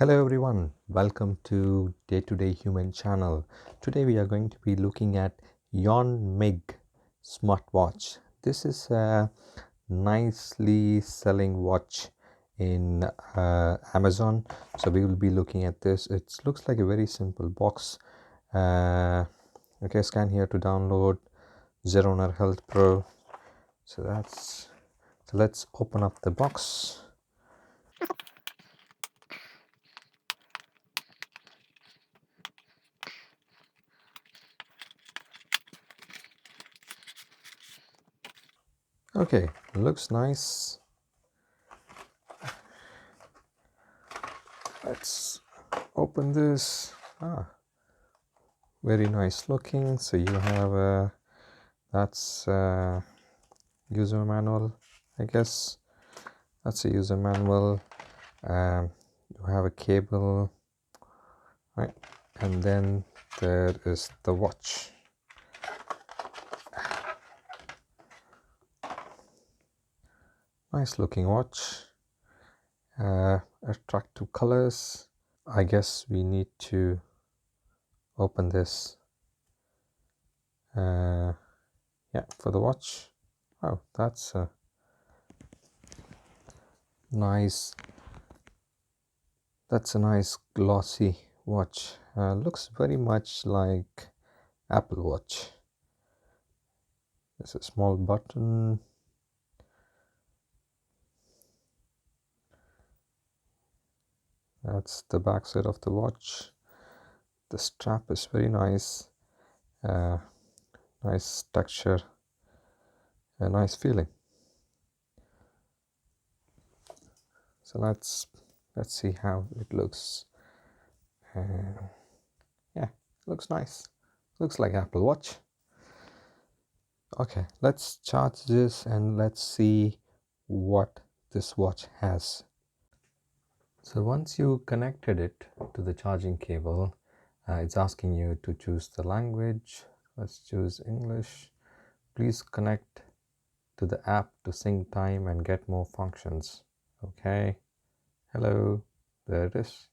Hello everyone, welcome to Day to Day Human channel. Today we are going to be looking at Yonmig smartwatch. This is a nicely selling watch in Amazon. So we will be looking at this. It looks like a very simple box. Okay, scan here to download Zeroner Health Pro. So let's open up the box. Okay, looks nice. Let's open this. Very nice looking. So you have that's user manual, I guess. That's a user manual. You have a cable, right? And then there is the watch. Nice looking watch. Attractive colors. I guess we need to open this. Yeah, for the watch. Oh, that's a nice. That's a nice glossy watch. Looks very much like Apple Watch. There's a small button. That's the back side of the watch. The strap is very nice. Nice texture. A nice feeling. So let's see how it looks. Yeah, looks nice. Looks like Apple Watch. Okay, let's charge this and let's see what this watch has. So once you connected it to the charging cable, it's asking you to choose the language. Let's choose English. Please connect to the app to sync time and get more functions. Okay. Hello. There it is.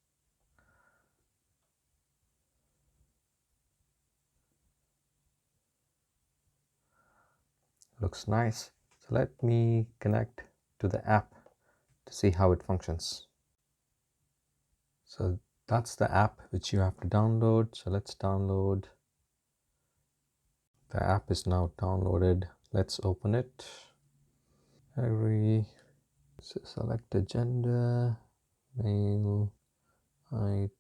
Looks nice. So let me connect to the app to see how it functions. So that's the app which you have to download. So let's download. The app is now downloaded. Let's open it. Agree. So select the gender, male, height,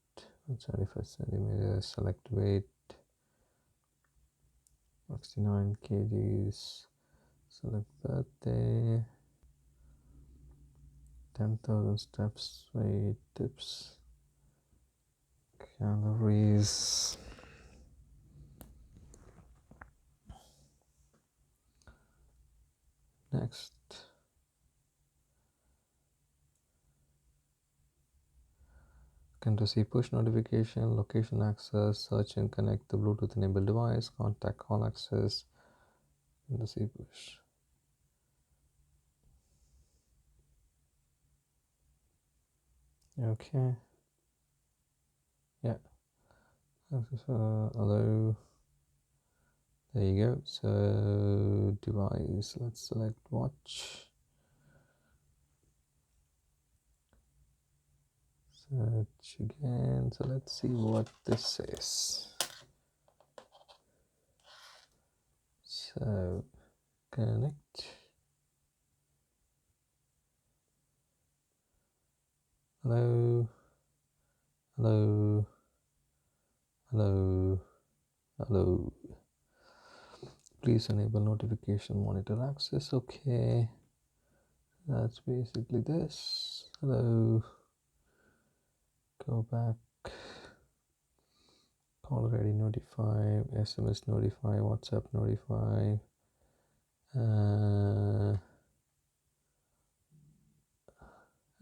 75 centimeters, select weight, 69 kgs, select birthday, 10,000 steps, weight, tips, calories. Next. Can receive push notification, location access, search and connect the Bluetooth enabled device, contact call access, and receive push. Okay. Yeah. Allow. There you go. So device, let's select watch. Search again. So let's see what this is. So connect. Hello. Hello. Hello. Hello. Please enable notification monitor access. Okay. That's basically this. Hello. Go back. Call ready notify, SMS notify, WhatsApp notify.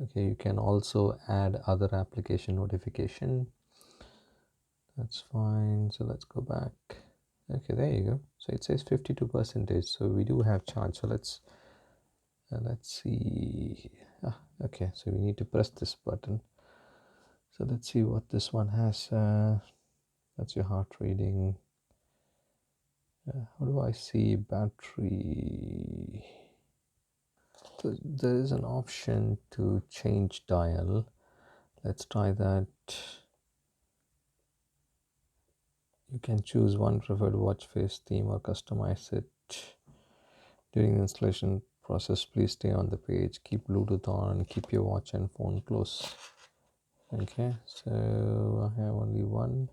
Okay, you can also add other application notification. That's fine. So let's go back. Okay, there you go. So it says 52%. So we do have charge. So let's see. Okay, so we need to press this button. So let's see what this one has. That's your heart reading. How do I see battery? So there is an option to change dial. Let's try that. You can choose one preferred watch face theme or customize it. During the installation process, please stay on the page, keep Bluetooth on, keep your watch and phone close. Okay, so I have only one.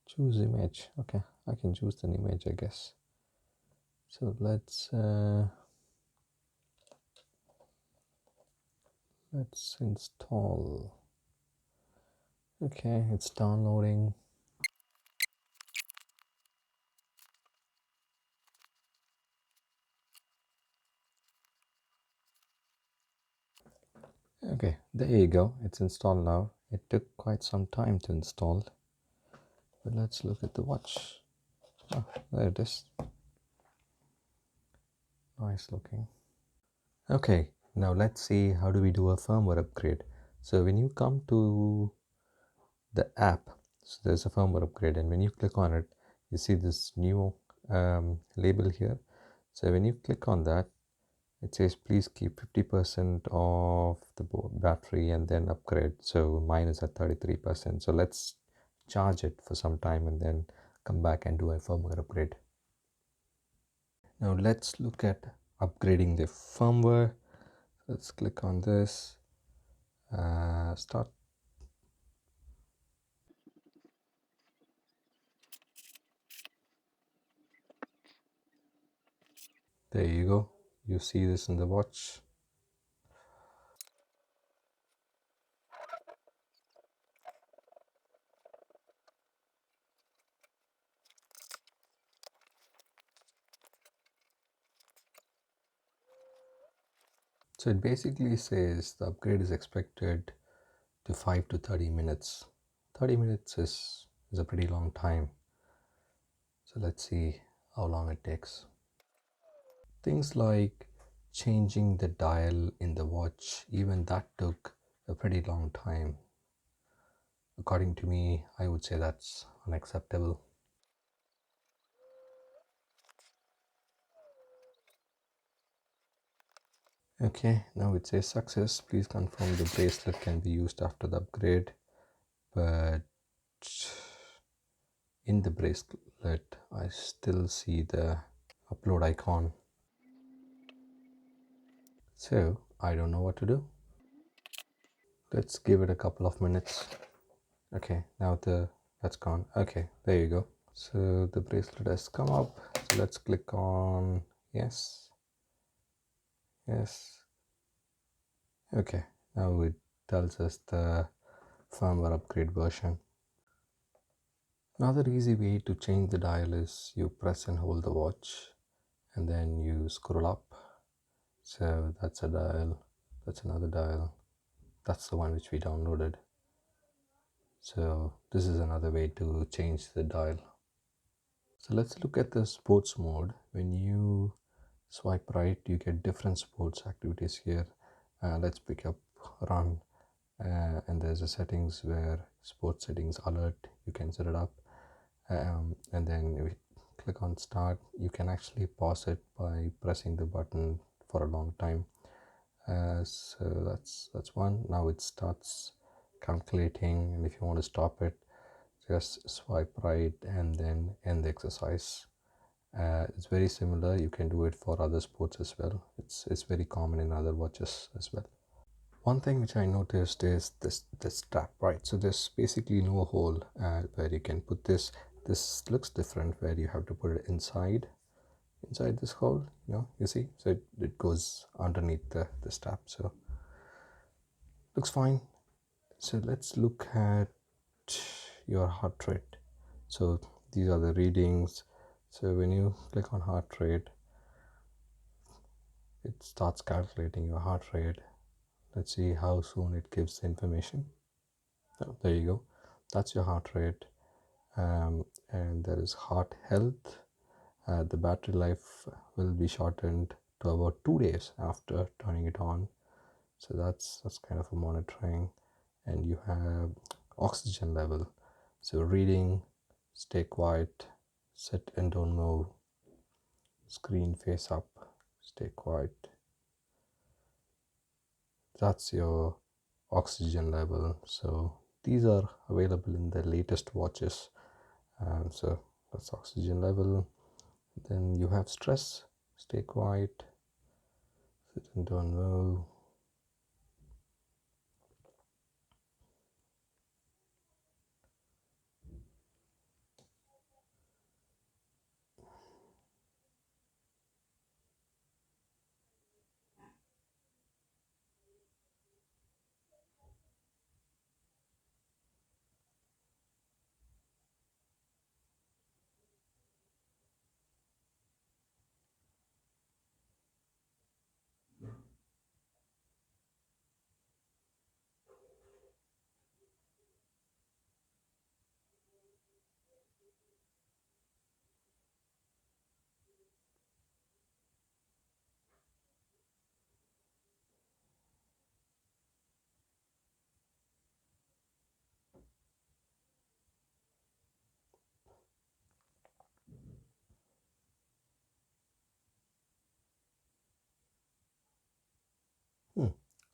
Choose image. Okay, I can choose an image, I guess. So let's install. Okay, it's downloading. Okay, there you go. It's installed now. It took quite some time to install. But let's look at the watch. Oh, there it is. Nice looking. Okay, now let's see how do we do a firmware upgrade. So when you come to the app, so there's a firmware upgrade, and when you click on it, you see this new label here. So when you click on that, it says please keep 50% of the battery and then upgrade. So mine is at 33%. So let's charge it for some time and then come back and do a firmware upgrade. Now let's look at upgrading the firmware. Let's click on this. Start. There you go. You see this in the watch. So it basically says the upgrade is expected to 5 to 30 minutes. 30 minutes is a pretty long time. So let's see how long it takes. Things like changing the dial in the watch, even that took a pretty long time. According to me, I would say that's unacceptable. Okay, now it says success. Please confirm the bracelet can be used after the upgrade. But in the bracelet, I still see the upload icon. So I don't know what to do. Let's give it a couple of minutes. Okay, now that's gone. Okay, there you go. So the bracelet has come up. So let's click on yes. Yes. Okay, now it tells us the firmware upgrade version. Another easy way to change the dial is you press and hold the watch and then you scroll up. So that's a dial, that's another dial, that's the one which we downloaded. So this is another way to change the dial. So let's look at the sports mode. When you swipe right, you get different sports activities here. Let's pick up run, and there's a settings where sports settings alert, you can set it up, and then if you click on start, you can actually pause it by pressing the button for a long time. So that's one. Now it starts calculating, and if you want to stop it, just swipe right and then end the exercise. It's very similar. You can do it for other sports as well. It's very common in other watches as well. One thing which I noticed is this strap, right? So there's basically no hole where you can put this. This looks different where you have to put it inside this hole, you see, so it goes underneath the strap. So looks fine. So let's look at your heart rate. So these are the readings. So when you click on heart rate, it starts calculating your heart rate. Let's see how soon it gives the information. Oh, there you go, that's your heart rate. And there is heart health. The battery life will be shortened to about 2 days after turning it on. So that's kind of a monitoring. and you have oxygen level. So reading, stay quiet, sit and don't move, screen face up, stay quiet. That's your oxygen level. So these are available in the latest watches. So that's oxygen level. Then you have stress, stay quiet, sit and don't move.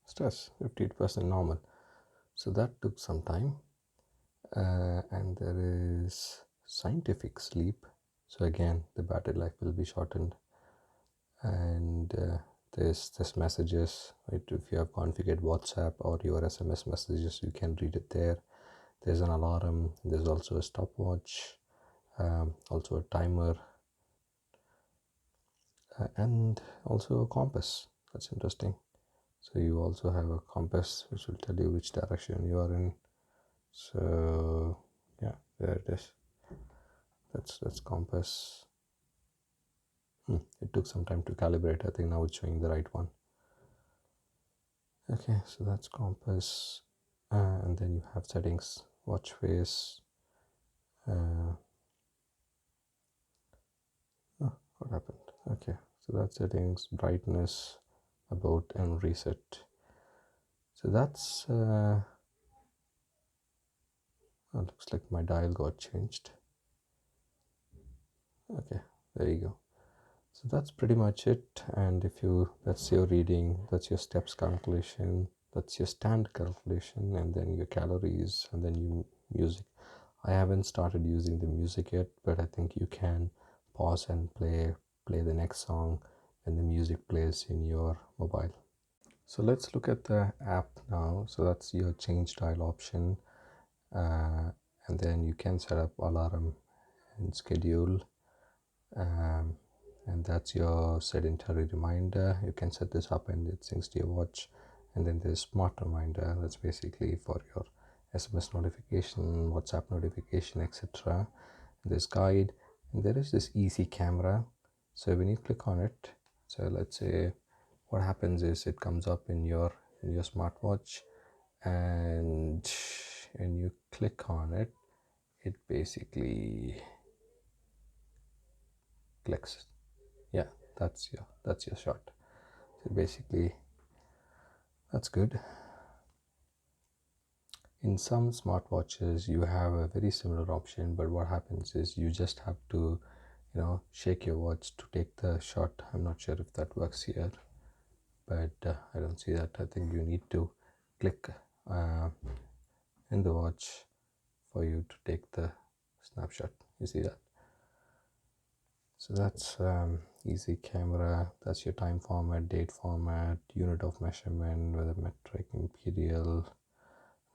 Stress 58% normal. So that took some time. And there is scientific sleep. So again, the battery life will be shortened. And there's messages. Right? If you have configured WhatsApp or your SMS messages, you can read it there. There's an alarm. There's also a stopwatch, also a timer, and also a compass. That's interesting. So you also have a compass which will tell you which direction you are in. So yeah, there it is. That's compass. It took some time to calibrate. I think now it's showing the right one. Okay, so that's compass. And then you have settings, watch face. Oh, what happened? Okay, so that's settings, brightness, about, and reset. So that's looks like my dial got changed. Okay, there you go. So that's pretty much it. And if you, that's your reading, that's your steps calculation, that's your stand calculation, and then your calories, and then your music. I haven't started using the music yet, but I think you can pause and play the next song when the music plays in your mobile. So let's look at the app now. So that's your change dial option, and then you can set up alarm and schedule, and that's your sedentary reminder. You can set this up and it syncs to your watch. And then there's smart reminder, that's basically for your SMS notification, WhatsApp notification, etc. This guide, and there is this easy camera. So when you click on it, so let's say what happens is it comes up in your smartwatch, and when you click on it, it basically clicks. Yeah, that's your shot. So basically that's good. In some smartwatches you have a very similar option, but what happens is you just have to shake your watch to take the shot. I'm not sure if that works here, but I don't see that. I think you need to click in the watch for you to take the snapshot. You see that? So that's easy camera. That's your time format, date format, unit of measurement, whether metric, imperial,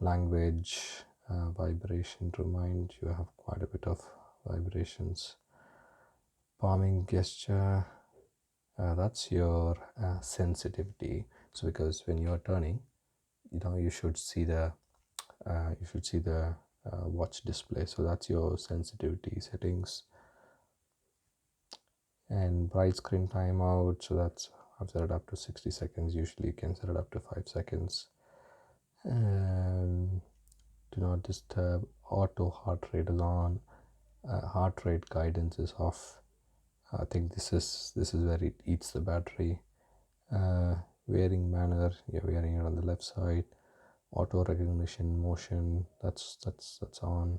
language, vibration to remind. You have quite a bit of vibrations. Palming gesture, that's your sensitivity. So because when you are turning, you should see the watch display. So that's your sensitivity settings. And bright screen timeout, so that's, I've set it up to 60 seconds. Usually you can set it up to 5 seconds. Do not disturb, auto heart rate is on, heart rate guidance is off. I think this is where it eats the battery. Wearing manner, you're wearing it on the left side. auto recognition, motion, that's on,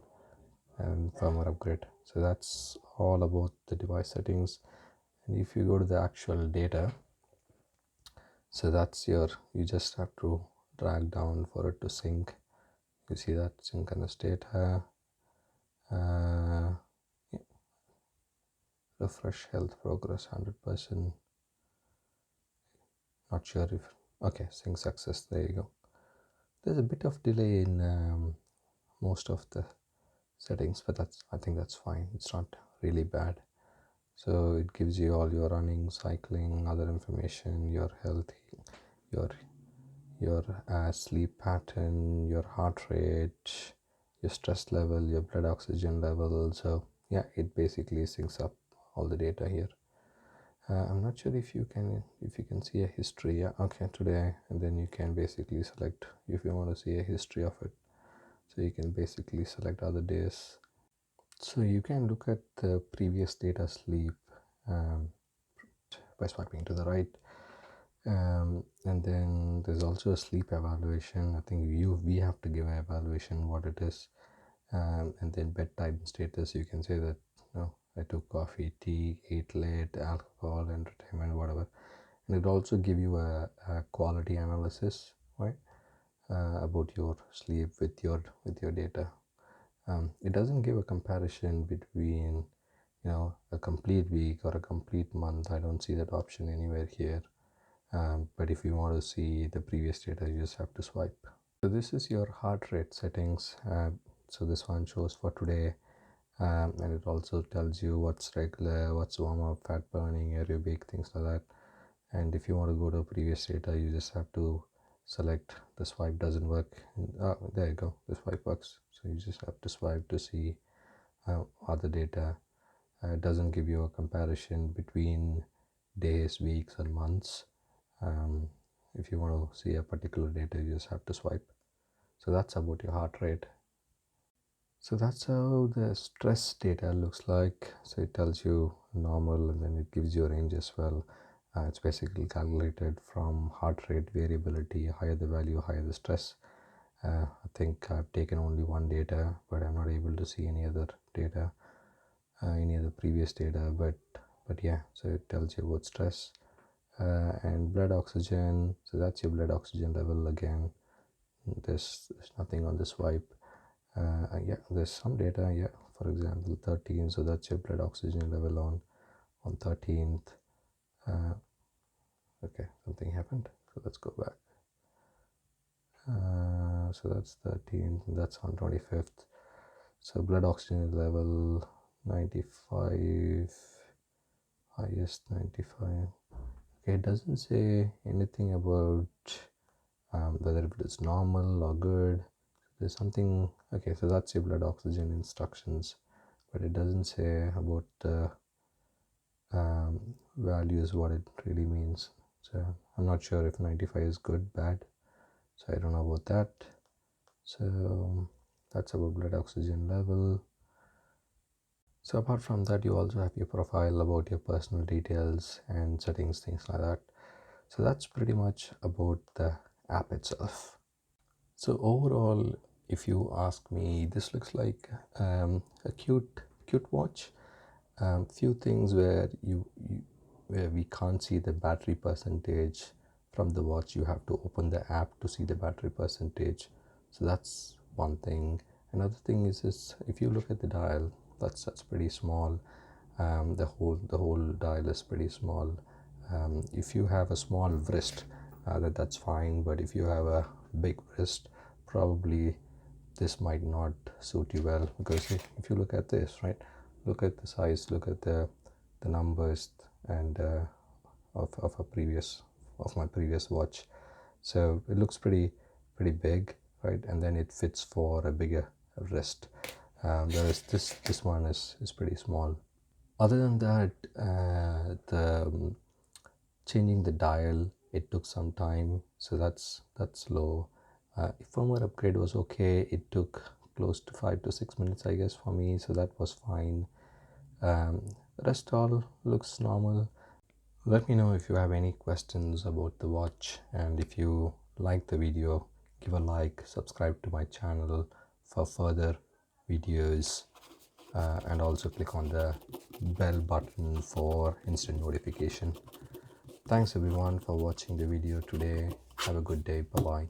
and firmware upgrade. So that's all about the device settings. And if you go to the actual data, so that's your, you just have to drag down for it to sync. You see that sync and the state, refresh health progress 100%. Not sure if, okay, sync success, there you go. There's a bit of delay in most of the settings, but I think that's fine. It's not really bad. So it gives you all your running, cycling, other information, your health, your sleep pattern, your heart rate, your stress level, your blood oxygen level. So yeah, it basically syncs up all the data here. I'm not sure if you can see a history. Yeah, okay, today, and then you can basically select if you want to see a history of it. So you can basically select other days. So you can look at the previous data sleep by swiping to the right. And then there's also a sleep evaluation. I think we have to give an evaluation what it is. And then bedtime status, you can say that, I took coffee, tea, ate late, alcohol, entertainment, whatever. And it also give you a quality analysis, right, about your sleep with your data. It doesn't give a comparison between, a complete week or a complete month. I don't see that option anywhere here. But if you want to see the previous data, you just have to swipe. So this is your heart rate settings. So this one shows for today, and it also tells you what's regular, what's warm up, fat burning, aerobic, things like that. And if you want to go to previous data, you just have to select the swipe doesn't work. There you go, the swipe works. So you just have to swipe to see other data. It doesn't give you a comparison between days, weeks, and months. If you want to see a particular data, you just have to swipe. So that's about your heart rate. So that's how the stress data looks like. So it tells you normal, and then it gives you a range as well. It's basically calculated from heart rate variability. Higher the value, higher the stress. I think I've taken only one data, but I'm not able to see any other data, any other previous data. But yeah, so it tells you about stress. And blood oxygen, so that's your blood oxygen level again. There's nothing on the swipe. Yeah, there's some data. Yeah, for example 13, so that's your blood oxygen level on 13th. Okay, something happened, so let's go back. So that's 13th, that's on 25th. So blood oxygen level 95, highest 95. Okay, it doesn't say anything about whether it is normal or good. There's something. Okay, so that's your blood oxygen instructions, but it doesn't say about the values, what it really means. So I'm not sure if 95 is good, bad, so I don't know about that. So that's about blood oxygen level. So apart from that, you also have your profile, about your personal details and settings, things like that. So that's pretty much about the app itself. So overall, if you ask me, this looks like a cute watch. Few things where where we can't see the battery percentage from the watch. You have to open the app to see the battery percentage. So that's one thing. Another thing is if you look at the dial, that's pretty small. The whole dial is pretty small. If you have a small wrist, that's fine. But if you have a big wrist, probably this might not suit you well, because if you look at this, right, look at the size, look at the numbers, and of my previous watch. So it looks pretty big, right? And then it fits for a bigger wrist, whereas this one is pretty small. Other than that, the changing the dial, it took some time, so that's slow. Firmware upgrade was okay. It took close to 5 to 6 minutes, I guess, for me, so that was fine. Rest all looks normal. Let me know if you have any questions about the watch, and if you like the video, give a like, subscribe to my channel for further videos, and also click on the bell button for instant notification. Thanks everyone for watching the video today. Have a good day. Bye bye.